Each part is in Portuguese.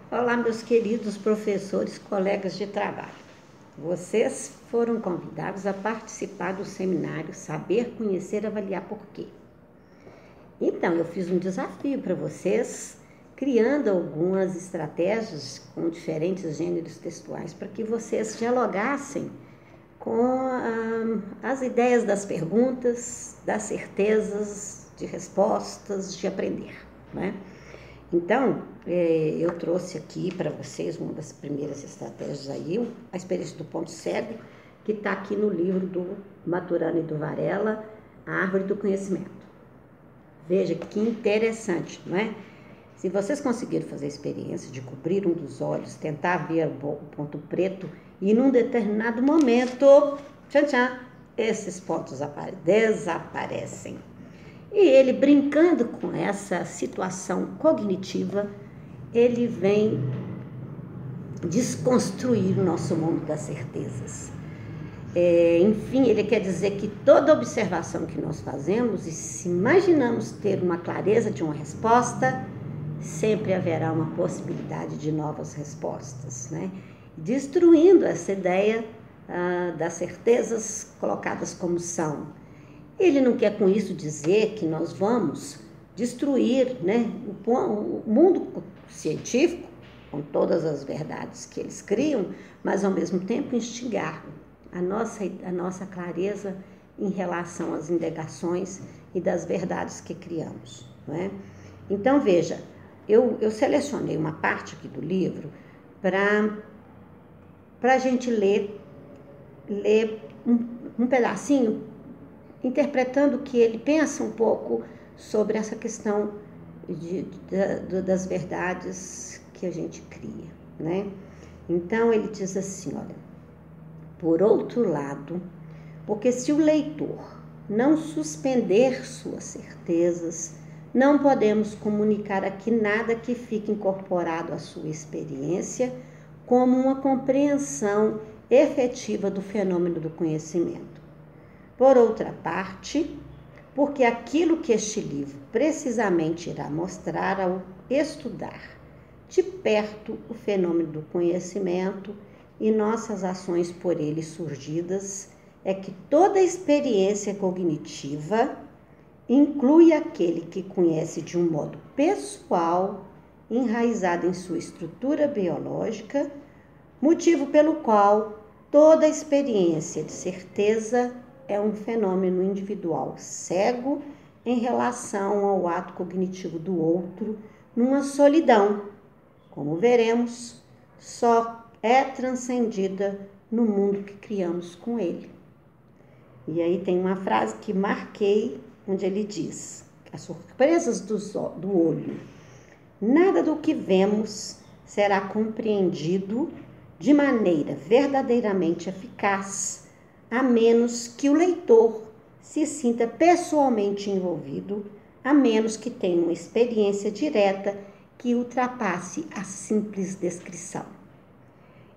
Olá, meus queridos professores, colegas de trabalho. Vocês foram convidados a participar do seminário Saber, Conhecer, Avaliar Por Quê. Então, eu fiz um desafio para vocês, criando algumas estratégias com diferentes gêneros textuais para que vocês dialogassem com as ideias das perguntas, das certezas, de respostas, de aprender, né? Então, eu trouxe aqui para vocês uma das primeiras estratégias aí, a experiência do ponto cego, que está aqui no livro do Maturana e do Varela, A Árvore do Conhecimento. Veja que interessante, não é? Se vocês conseguirem fazer a experiência de cobrir um dos tentar ver o ponto preto e num determinado momento, esses pontos desaparecem. E ele, brincando com essa situação cognitiva, ele vem desconstruir o nosso mundo das certezas. Enfim, ele quer dizer que toda observação que nós fazemos, e se imaginamos ter uma clareza de uma resposta, sempre haverá uma possibilidade de novas respostas, né? Destruindo essa ideia das certezas colocadas como são. Ele não quer com isso dizer que nós vamos destruir, né, o mundo científico, com todas as verdades que eles criam, mas ao mesmo tempo instigar a nossa clareza em relação às indagações e das verdades que criamos, não é? Então, veja, eu selecionei uma parte aqui do livro para a gente ler um pedacinho, interpretando que ele pensa um pouco sobre essa questão das verdades que a gente cria, né? Então, ele diz assim, olha, por outro lado, porque se o leitor não suspender suas certezas, não podemos comunicar aqui nada que fique incorporado à sua experiência como uma compreensão efetiva do fenômeno do conhecimento. Por outra parte, porque aquilo que este livro precisamente irá mostrar ao estudar de perto o fenômeno do conhecimento e nossas ações por ele surgidas, é que toda experiência cognitiva inclui aquele que conhece de um modo pessoal, enraizado em sua estrutura biológica, motivo pelo qual toda experiência de certeza é um fenômeno individual cego em relação ao ato cognitivo do outro, numa solidão, como veremos, só é transcendida no mundo que criamos com ele. E aí tem uma frase que marquei, onde ele diz: as surpresas do olho, nada do que vemos será compreendido de maneira verdadeiramente eficaz, a menos que o leitor se sinta pessoalmente envolvido, a menos que tenha uma experiência direta que ultrapasse a simples descrição.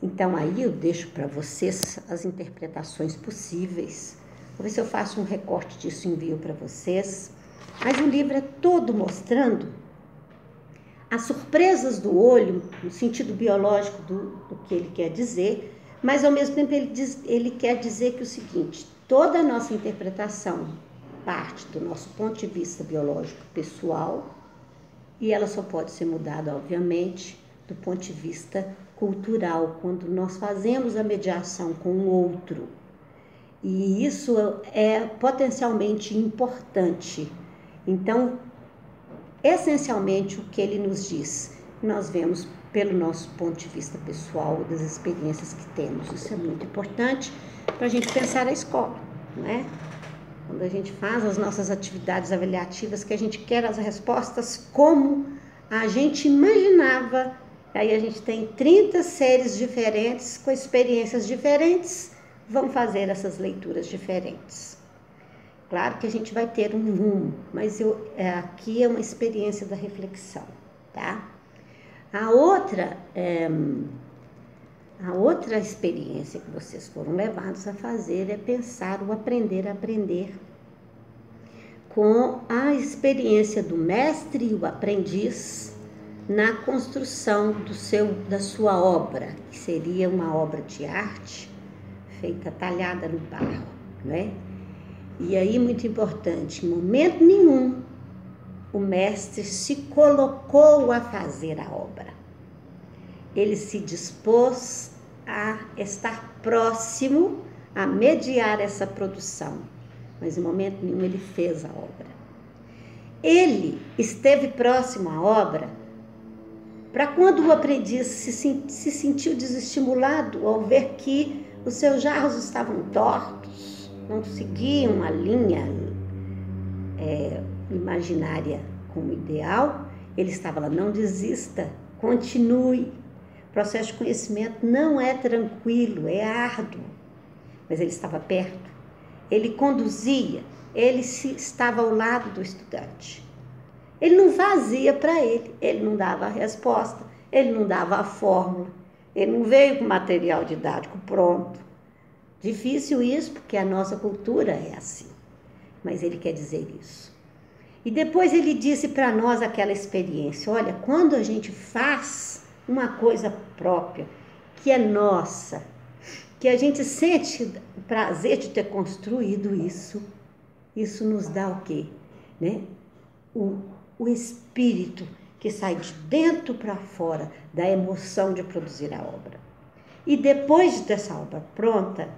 Então, aí eu deixo para vocês as interpretações possíveis. Vou ver se eu faço um recorte disso e envio para vocês. Mas o livro é todo mostrando as surpresas do olho, no sentido biológico do que ele quer dizer, mas ao mesmo tempo ele quer dizer que o seguinte: toda a nossa interpretação parte do nosso ponto de vista biológico pessoal, e ela só pode ser mudada, obviamente, do ponto de vista cultural, quando nós fazemos a mediação com o outro. E isso é potencialmente importante. Então, essencialmente, o que ele nos diz, nós vemos pelo nosso ponto de vista pessoal, das experiências que temos. Isso é muito importante para a gente pensar a escola, não é? Quando a gente faz as nossas atividades avaliativas, que a gente quer as respostas como a gente imaginava, aí a gente tem 30 seres diferentes, com experiências diferentes, vão fazer essas leituras diferentes. Claro que a gente vai ter um rumo, mas aqui é uma experiência da reflexão, tá? A outra experiência que vocês foram levados a fazer é pensar o aprender a aprender com a experiência do mestre e o aprendiz na construção da sua obra, que seria uma obra de arte feita talhada no barro, não é? E aí, muito importante, em momento nenhum o mestre se colocou a fazer a obra. Ele se dispôs a estar próximo, a mediar essa produção, mas em momento nenhum ele fez a obra. Ele esteve próximo à obra para quando o aprendiz se sentiu desestimulado ao ver que os seus jarros estavam tortos, não seguiam uma linha imaginária como ideal, ele estava lá, não desista, continue. O processo de conhecimento não é tranquilo, é árduo, mas ele estava perto, ele conduzia, ele estava ao lado do estudante. Ele não fazia para ele não dava a resposta, ele não dava a fórmula, ele não veio com material didático pronto. Difícil isso, porque a nossa cultura é assim, mas ele quer dizer isso. E depois ele disse para nós aquela experiência, olha, quando a gente faz uma coisa própria, que é nossa, que a gente sente o prazer de ter construído isso nos dá o quê? Né? O espírito que sai de dentro para fora da emoção de produzir a obra. E depois dessa obra pronta,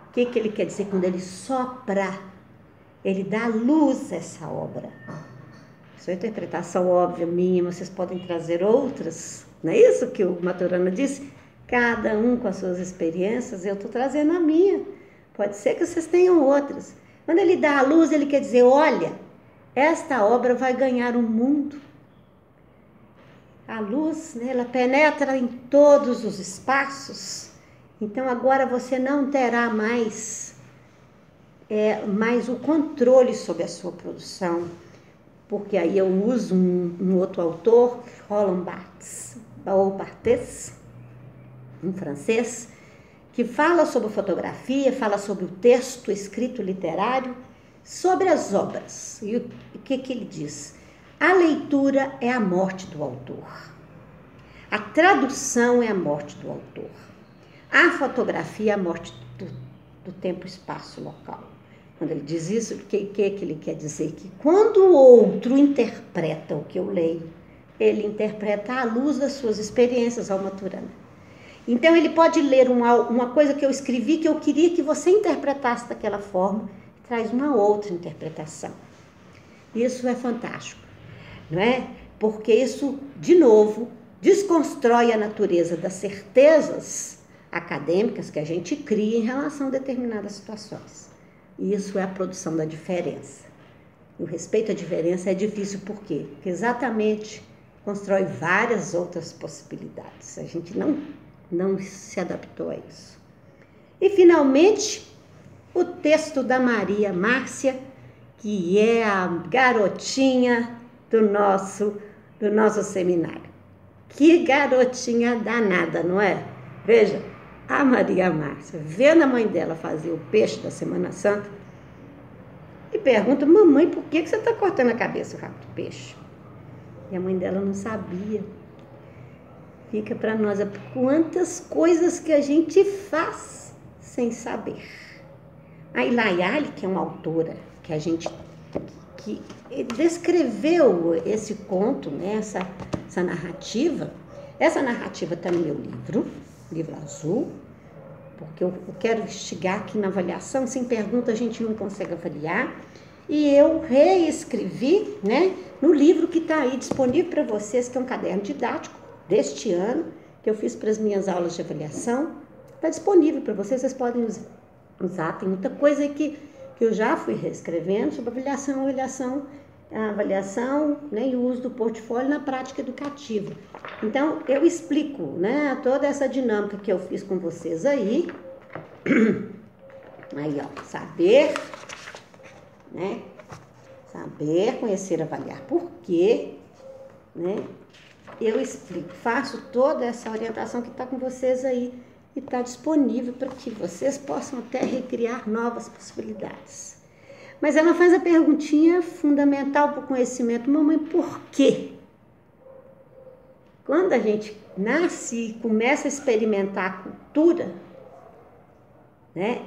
o que ele quer dizer quando ele sopra? Ele dá luz a essa obra. Isso é uma interpretação óbvia minha, vocês podem trazer outras. Não é isso que o Maturana disse? Cada um com as suas experiências, eu estou trazendo a minha. Pode ser que vocês tenham outras. Quando ele dá a luz, ele quer dizer, olha, esta obra vai ganhar o mundo. A luz, né, ela penetra em todos os espaços. Então agora você não terá mais o controle sobre a sua produção. Porque aí eu uso um outro autor, Roland Barthes, um francês, que fala sobre fotografia, fala sobre o texto escrito literário, sobre as obras. E o que ele diz? A leitura é a morte do autor. A tradução é a morte do autor. A fotografia é a morte do tempo, espaço, local. Quando ele diz isso, o que ele quer dizer? Que quando o outro interpreta o que eu leio, ele interpreta à luz das suas experiências, ao Maturana. Então, ele pode ler uma coisa que eu escrevi, que eu queria que você interpretasse daquela forma, e traz uma outra interpretação. Isso é fantástico, não é? Porque isso, de novo, desconstrói a natureza das certezas acadêmicas que a gente cria em relação a determinadas situações. E isso é a produção da diferença. E o respeito à diferença é difícil por quê? Porque exatamente constrói várias outras possibilidades. A gente não se adaptou a isso. E, finalmente, o texto da Maria Márcia, que é a garotinha do nosso seminário. Que garotinha danada, não é? Veja, a Maria Márcia, vendo a mãe dela fazer o peixe da Semana Santa, e pergunta, mamãe, por que você está cortando a cabeça o rabo do peixe? E a mãe dela não sabia. Fica para nós quantas coisas que a gente faz sem saber. A Ilayali, que é uma autora que descreveu esse conto, né, essa narrativa. Essa narrativa está no meu livro azul, porque eu quero instigar que na avaliação, sem pergunta, a gente não consegue avaliar. E eu reescrevi, né, no livro que está aí disponível para vocês, que é um caderno didático deste ano, que eu fiz para as minhas aulas de avaliação. Está disponível para vocês, vocês podem usar. Tem muita coisa aí que eu já fui reescrevendo sobre avaliação, né, e o uso do portfólio na prática educativa. Então, eu explico, né, toda essa dinâmica que eu fiz com vocês aí. Aí, ó, saber, né, saber, conhecer, avaliar. Por quê, né? Eu explico, faço toda essa orientação que está com vocês aí e está disponível para que vocês possam até recriar novas possibilidades. Mas ela faz a perguntinha fundamental para o conhecimento, mamãe, por quê? quando a gente nasce e começa a experimentar a cultura, né?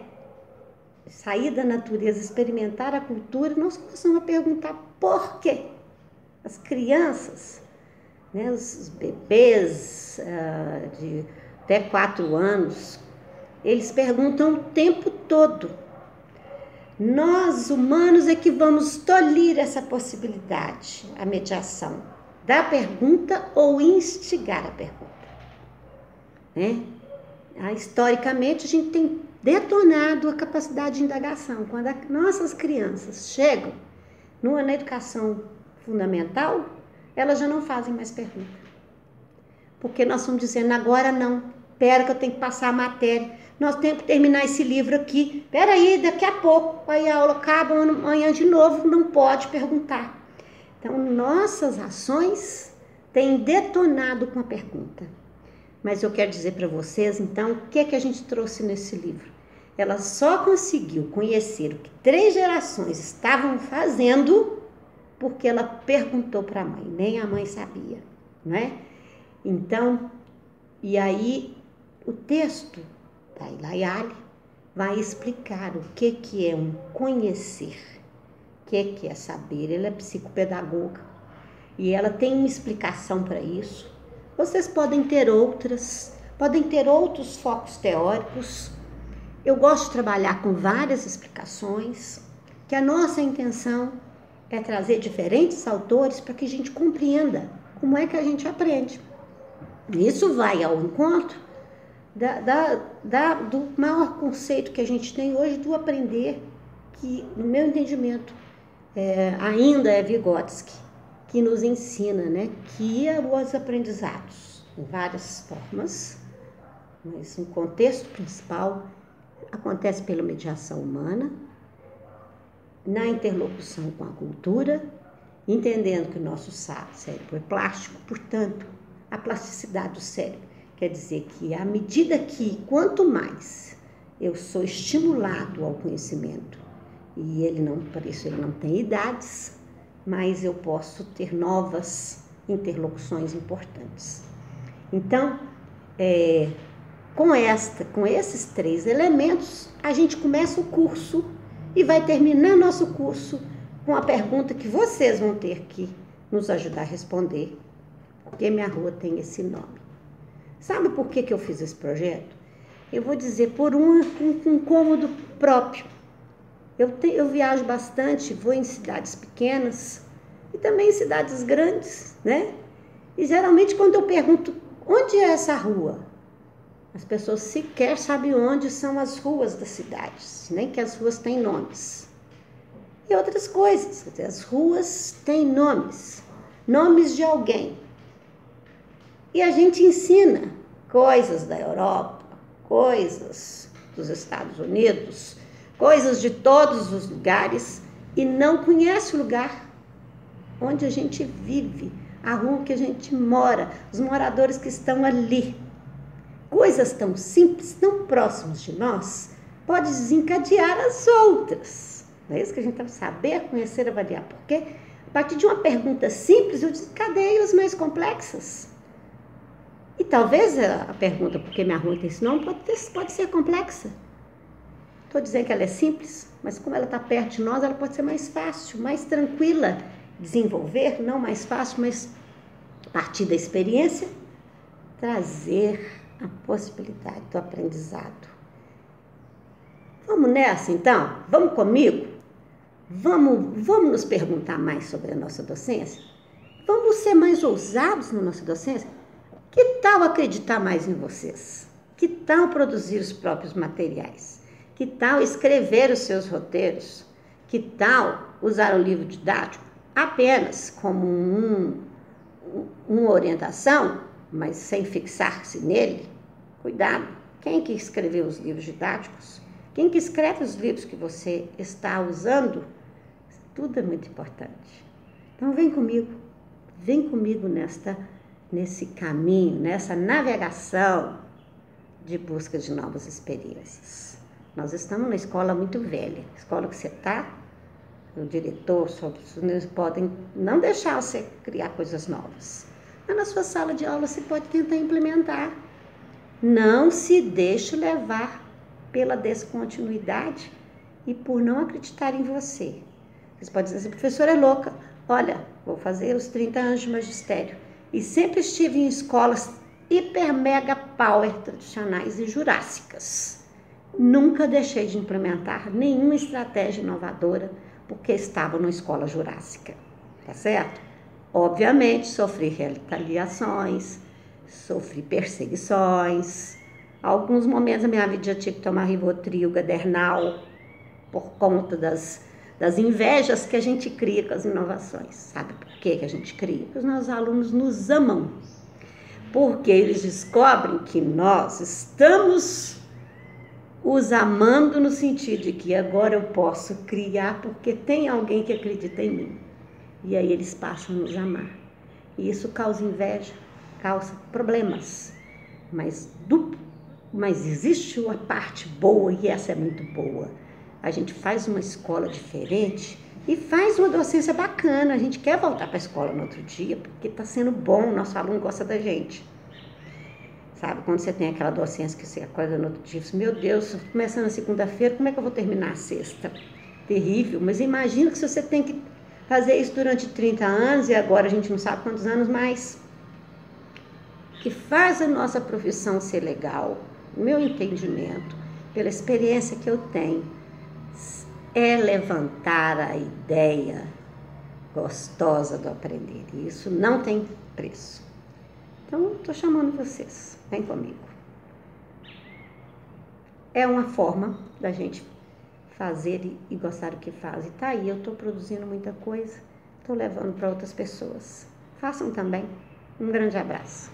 Sair da natureza, experimentar a cultura, nós começamos a perguntar por quê. As crianças, né, os bebês de até 4 anos, eles perguntam o tempo todo. Nós, humanos, é que vamos tolir essa possibilidade, a mediação da pergunta ou instigar a pergunta, né? Historicamente, a gente tem detonado a capacidade de indagação. Quando nossas crianças chegam na educação fundamental, elas já não fazem mais pergunta. Porque nós estamos dizendo, agora não, espera que eu tenho que passar a matéria, nós temos que terminar esse livro aqui, espera aí, daqui a pouco, aí a aula acaba, amanhã de novo, não pode perguntar. Então, nossas ações têm detonado com a pergunta. Mas eu quero dizer para vocês, então, o que é que a gente trouxe nesse livro? Ela só conseguiu conhecer o que 3 gerações estavam fazendo porque ela perguntou para a mãe, nem a mãe sabia, não é? Então, e aí o texto da Ilayali vai explicar o que é um conhecer, o que é saber. Ela é psicopedagoga e ela tem uma explicação para isso. Vocês podem ter outras, podem ter outros focos teóricos. Eu gosto de trabalhar com várias explicações, que a nossa intenção é trazer diferentes autores para que a gente compreenda como é que a gente aprende. Isso vai ao encontro do maior conceito que a gente tem hoje do aprender, que, no meu entendimento, ainda é Vygotsky, que nos ensina, né, que os aprendizados, em várias formas, mas um contexto principal, acontece pela mediação humana, na interlocução com a cultura, entendendo que o nosso cérebro é plástico, portanto, a plasticidade do cérebro quer dizer que à medida que, quanto mais eu sou estimulado ao conhecimento, e por isso ele não tem idades, mas eu posso ter novas interlocuções importantes. Então, com esses 3 elementos, a gente começa o curso e vai terminar nosso curso com a pergunta que vocês vão ter que nos ajudar a responder. Por que minha rua tem esse nome? Sabe por que eu fiz esse projeto? Eu vou dizer por um cômodo próprio. Eu viajo bastante, vou em cidades pequenas e também em cidades grandes, né? E geralmente quando eu pergunto, onde é essa rua? As pessoas sequer sabem onde são as ruas das cidades, nem que as ruas têm nomes. E outras coisas, as ruas têm nomes de alguém. E a gente ensina coisas da Europa, coisas dos Estados Unidos, coisas de todos os lugares e não conhece o lugar onde a gente vive, a rua que a gente mora, os moradores que estão ali. Coisas tão simples, tão próximas de nós, pode desencadear as outras. Não é isso que a gente tem que saber, conhecer, avaliar. Porque a partir de uma pergunta simples, eu desencadeio as mais complexas. E talvez a pergunta, por que minha rua tem esse nome, pode ser complexa. Estou dizendo que ela é simples, mas como ela está perto de nós, ela pode ser mais fácil, mais tranquila desenvolver, não mais fácil, mas a partir da experiência, trazer a possibilidade do aprendizado. Vamos nessa, então? Vamos comigo? Vamos nos perguntar mais sobre a nossa docência? Vamos ser mais ousados na nossa docência? Que tal acreditar mais em vocês? Que tal produzir os próprios materiais? Que tal escrever os seus roteiros? Que tal usar o livro didático apenas como uma orientação, mas sem fixar-se nele? Cuidado, quem que escreveu os livros didáticos? Quem que escreve os livros que você está usando? Tudo é muito importante. Então vem comigo nesse caminho, nessa navegação de busca de novas experiências. Nós estamos numa escola muito velha, a escola que você está, o diretor, os podem não deixar você criar coisas novas. mas na sua sala de aula você pode tentar implementar. Não se deixe levar pela descontinuidade e por não acreditar em você. Você pode dizer, essa professora é louca. Olha, vou fazer os 30 anos de magistério e sempre estive em escolas hiper, mega, power tradicionais e jurássicas. Nunca deixei de implementar nenhuma estratégia inovadora porque estava numa escola jurássica, tá certo? Obviamente, sofri retaliações, sofri perseguições. Alguns momentos da minha vida já tive que tomar Rivotril, Gadernal, por conta das invejas que a gente cria com as inovações. Sabe por que a gente cria? Porque os nossos alunos nos amam. Porque eles descobrem que nós estamos os amando no sentido de que agora eu posso criar porque tem alguém que acredita em mim. E aí eles passam a nos amar. E isso causa inveja, causa problemas. Mas existe uma parte boa e essa é muito boa. A gente faz uma escola diferente e faz uma docência bacana. A gente quer voltar para a escola no outro dia porque está sendo bom, o nosso aluno gosta da gente. Sabe, quando você tem aquela docência que você acorda no outro dia, você, meu Deus, começando na segunda-feira, como é que eu vou terminar a sexta? Terrível, mas imagina que se você tem que fazer isso durante 30 anos e agora a gente não sabe quantos anos mais. O que faz a nossa profissão ser legal, no meu entendimento, pela experiência que eu tenho, é levantar a ideia gostosa do aprender. E isso não tem preço. Então, estou chamando vocês, vem comigo. É uma forma da gente fazer e gostar do que faz. E tá aí, eu estou produzindo muita coisa, estou levando para outras pessoas. Façam também. Um grande abraço.